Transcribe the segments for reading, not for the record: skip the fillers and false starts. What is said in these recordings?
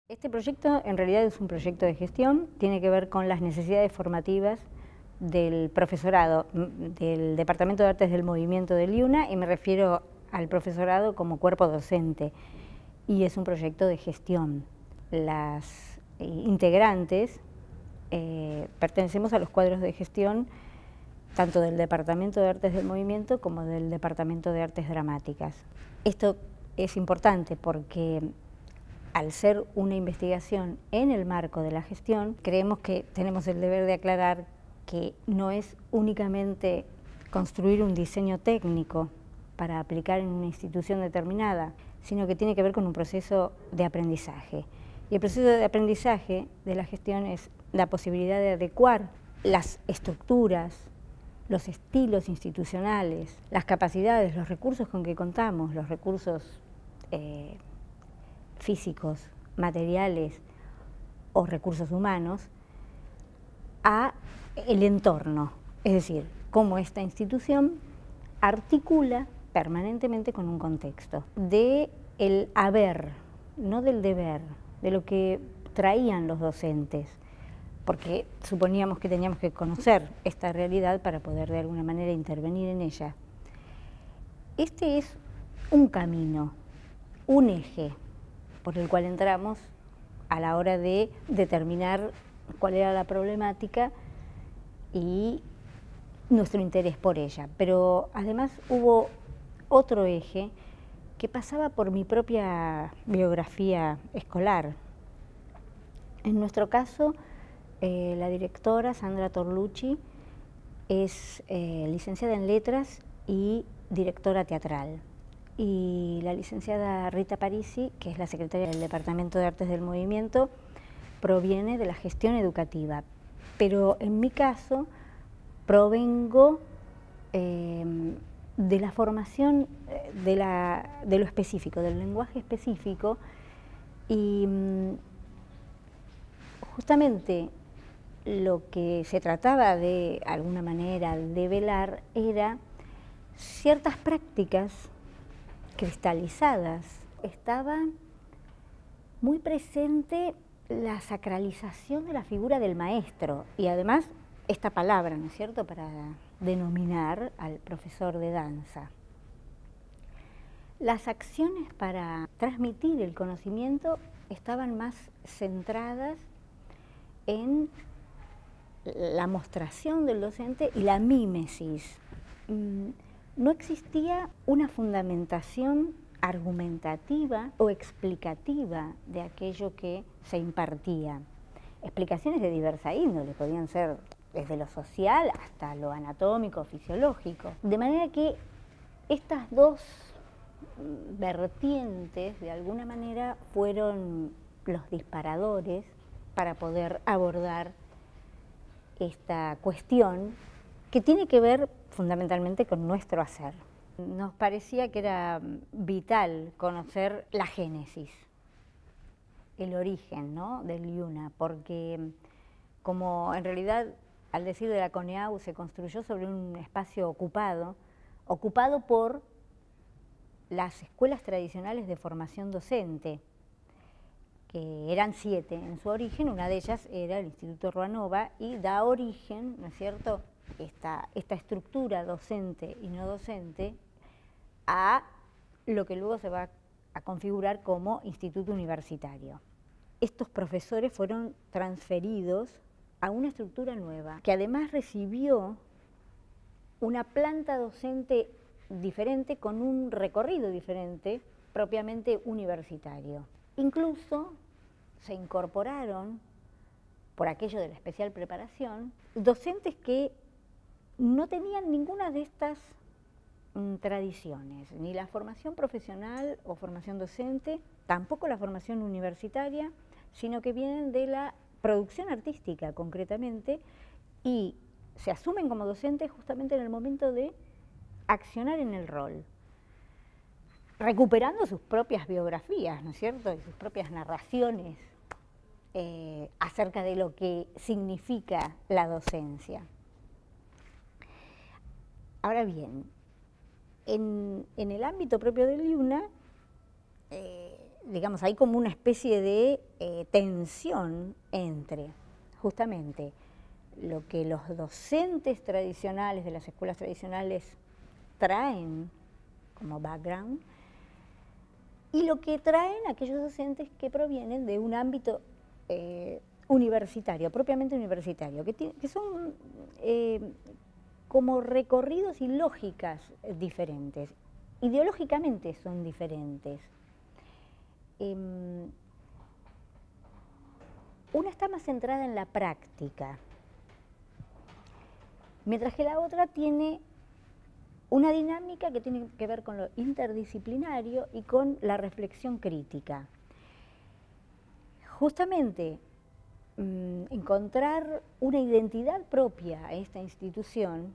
Este proyecto en realidad es un proyecto de gestión, tiene que ver con las necesidades formativas del profesorado del Departamento de Artes del Movimiento del IUNA, y me refiero al profesorado como cuerpo docente, y es un proyecto de gestión. Las integrantes pertenecemos a los cuadros de gestión tanto del Departamento de Artes del Movimiento como del Departamento de Artes Dramáticas. Esto es importante porque al ser una investigación en el marco de la gestión, creemos que tenemos el deber de aclarar que no es únicamente construir un diseño técnico para aplicar en una institución determinada, sino que tiene que ver con un proceso de aprendizaje. Y el proceso de aprendizaje de la gestión es la posibilidad de adecuar las estructuras, los estilos institucionales, las capacidades, los recursos con que contamos, los recursos físicos, materiales o recursos humanos, a el entorno, es decir, cómo esta institución articula permanentemente con un contexto de el haber, no del deber, de lo que traían los docentes, porque suponíamos que teníamos que conocer esta realidad para poder de alguna manera intervenir en ella. Este es un camino, un eje por el cual entramos a la hora de determinar cuál era la problemática y nuestro interés por ella. Pero además hubo otro eje que pasaba por mi propia biografía escolar. En nuestro caso, la directora Sandra Torlucci es licenciada en Letras y directora teatral. Y la licenciada Rita Parisi, que es la secretaria del Departamento de Artes del Movimiento, proviene de la gestión educativa. Pero en mi caso, provengo de la formación de lo específico, del lenguaje específico, y justamente lo que se trataba de alguna manera de velar era ciertas prácticas cristalizadas. Estaba muy presente la sacralización de la figura del maestro y además esta palabra, ¿no es cierto?, para denominar al profesor de danza. Las acciones para transmitir el conocimiento estaban más centradas en la mostración del docente y la mímesis. No existía una fundamentación argumentativa o explicativa de aquello que se impartía. Explicaciones de diversa índole, podían ser desde lo social hasta lo anatómico, fisiológico. De manera que estas dos vertientes, de alguna manera, fueron los disparadores para poder abordar esta cuestión que tiene que ver fundamentalmente con nuestro hacer. Nos parecía que era vital conocer la génesis, el origen, ¿no?, del IUNA, porque como en realidad, al decir de la CONEAU, se construyó sobre un espacio ocupado por las escuelas tradicionales de formación docente, que eran 7 en su origen. Una de ellas era el Instituto Ruanova y da origen, ¿no es cierto?, esta estructura docente y no docente a lo que luego se va a configurar como instituto universitario. Estos profesores fueron transferidos a una estructura nueva, que además recibió una planta docente diferente, con un recorrido diferente, propiamente universitario. Incluso se incorporaron, por aquello de la especial preparación, docentes que no tenían ninguna de estas tradiciones, ni la formación profesional o formación docente, tampoco la formación universitaria, sino que vienen de la producción artística concretamente, y se asumen como docentes justamente en el momento de accionar en el rol, recuperando sus propias biografías, ¿no es cierto?, y sus propias narraciones acerca de lo que significa la docencia. Ahora bien, en el ámbito propio del IUNA digamos, hay como una especie de tensión entre justamente lo que los docentes tradicionales de las escuelas tradicionales traen como background y lo que traen aquellos docentes que provienen de un ámbito universitario, propiamente universitario, que son como recorridos y lógicas diferentes. Ideológicamente son diferentes. Una está más centrada en la práctica, mientras que la otra tiene una dinámica que tiene que ver con lo interdisciplinario y con la reflexión crítica. Justamente encontrar una identidad propia a esta institución,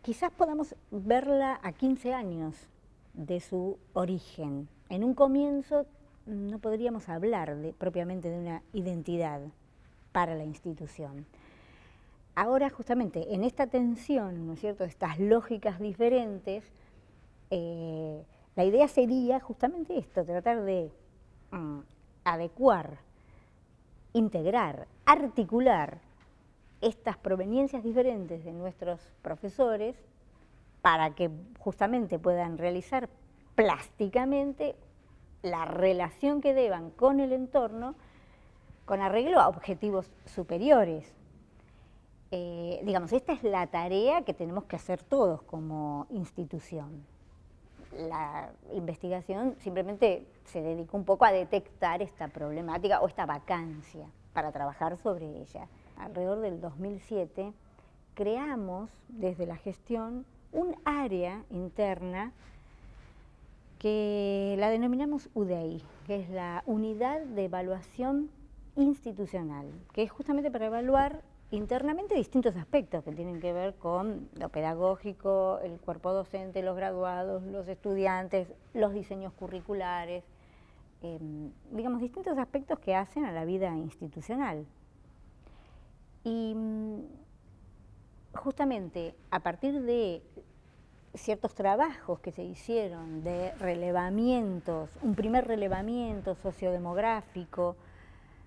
quizás podamos verla a 15 años de su origen. En un comienzo no podríamos hablar propiamente de una identidad para la institución. Ahora, justamente, en esta tensión, ¿no es cierto?, estas lógicas diferentes, la idea sería justamente esto, tratar de adecuar, integrar, articular estas proveniencias diferentes de nuestros profesores para que justamente puedan realizar plásticamente la relación que deban con el entorno con arreglo a objetivos superiores. Digamos, esta es la tarea que tenemos que hacer todos como institución. La investigación simplemente se dedicó un poco a detectar esta problemática o esta vacancia para trabajar sobre ella. Alrededor del 2007 creamos desde la gestión un área interna que la denominamos UDEI, que es la Unidad de Evaluación Institucional, que es justamente para evaluar internamente distintos aspectos que tienen que ver con lo pedagógico, el cuerpo docente, los graduados, los estudiantes, los diseños curriculares, digamos, distintos aspectos que hacen a la vida institucional. Y justamente a partir de ciertos trabajos que se hicieron de relevamientos, un primer relevamiento sociodemográfico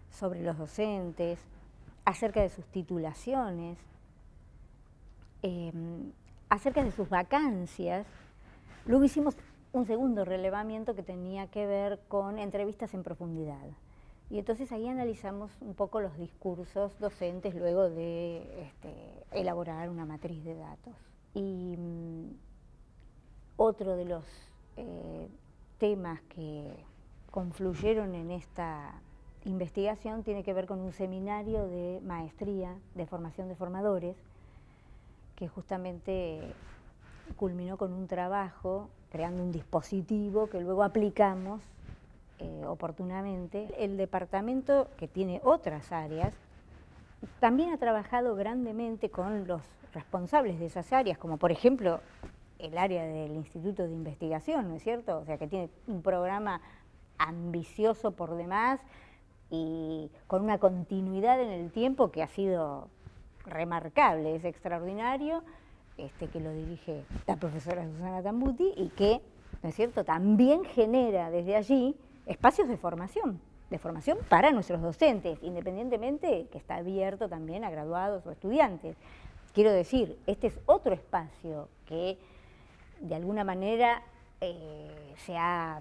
sobre los docentes, acerca de sus titulaciones, acerca de sus vacancias. Luego hicimos un segundo relevamiento que tenía que ver con entrevistas en profundidad. Y entonces ahí analizamos un poco los discursos docentes luego de elaborar una matriz de datos. Y otro de los temas que confluyeron en esta investigación tiene que ver con un seminario de maestría de formación de formadores que justamente culminó con un trabajo creando un dispositivo que luego aplicamos oportunamente. El departamento, que tiene otras áreas, también ha trabajado grandemente con los responsables de esas áreas, como por ejemplo el área del Instituto de Investigación, ¿no es cierto? O sea, que tiene un programa ambicioso por demás y con una continuidad en el tiempo que ha sido remarcable, es extraordinario, que lo dirige la profesora Susana Tambuti y que, ¿no es cierto?, también genera desde allí espacios de formación para nuestros docentes, independientemente que está abierto también a graduados o estudiantes. Quiero decir, este es otro espacio que de alguna manera se ha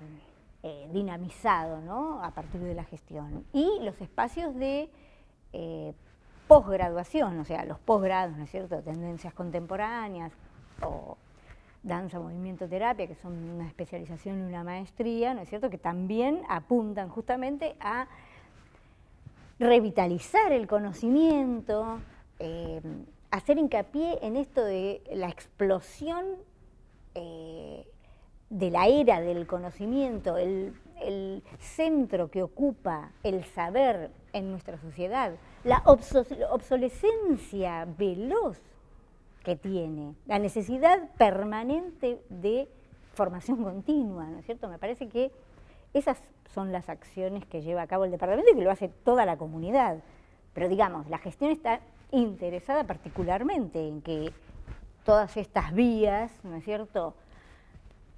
dinamizado, ¿no?, a partir de la gestión. Y los espacios de posgraduación, o sea, los posgrados, ¿no es cierto?, tendencias contemporáneas o danza, movimiento, terapia, que son una especialización y una maestría, ¿no es cierto?, que también apuntan justamente a revitalizar el conocimiento, hacer hincapié en esto de la explosión de la era del conocimiento, el centro que ocupa el saber en nuestra sociedad, la obsolescencia veloz que tiene, la necesidad permanente de formación continua, ¿no es cierto? Me parece que esas son las acciones que lleva a cabo el departamento y que lo hace toda la comunidad. Pero digamos, la gestión está interesada particularmente en que todas estas vías, ¿no es cierto?,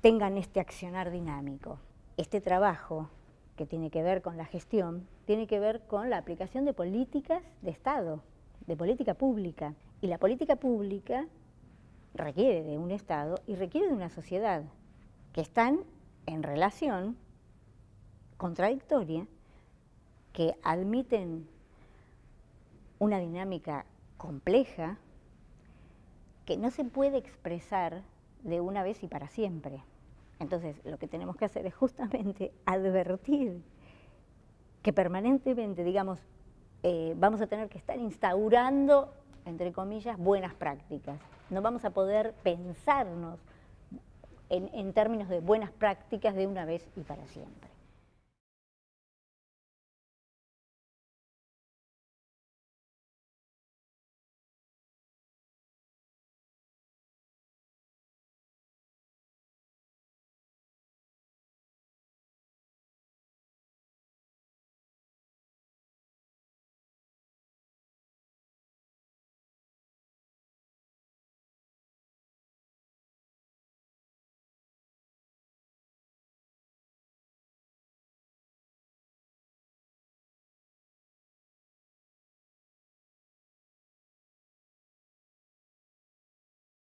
tengan este accionar dinámico. este trabajo que tiene que ver con la gestión, tiene que ver con la aplicación de políticas de Estado, de política pública. Y la política pública requiere de un Estado y requiere de una sociedad que están en relación contradictoria, que admiten una dinámica compleja que no se puede expresar de una vez y para siempre. Entonces, lo que tenemos que hacer es justamente advertir que permanentemente, digamos, vamos a tener que estar instaurando, entre comillas, buenas prácticas. No vamos a poder pensarnos en términos de buenas prácticas de una vez y para siempre.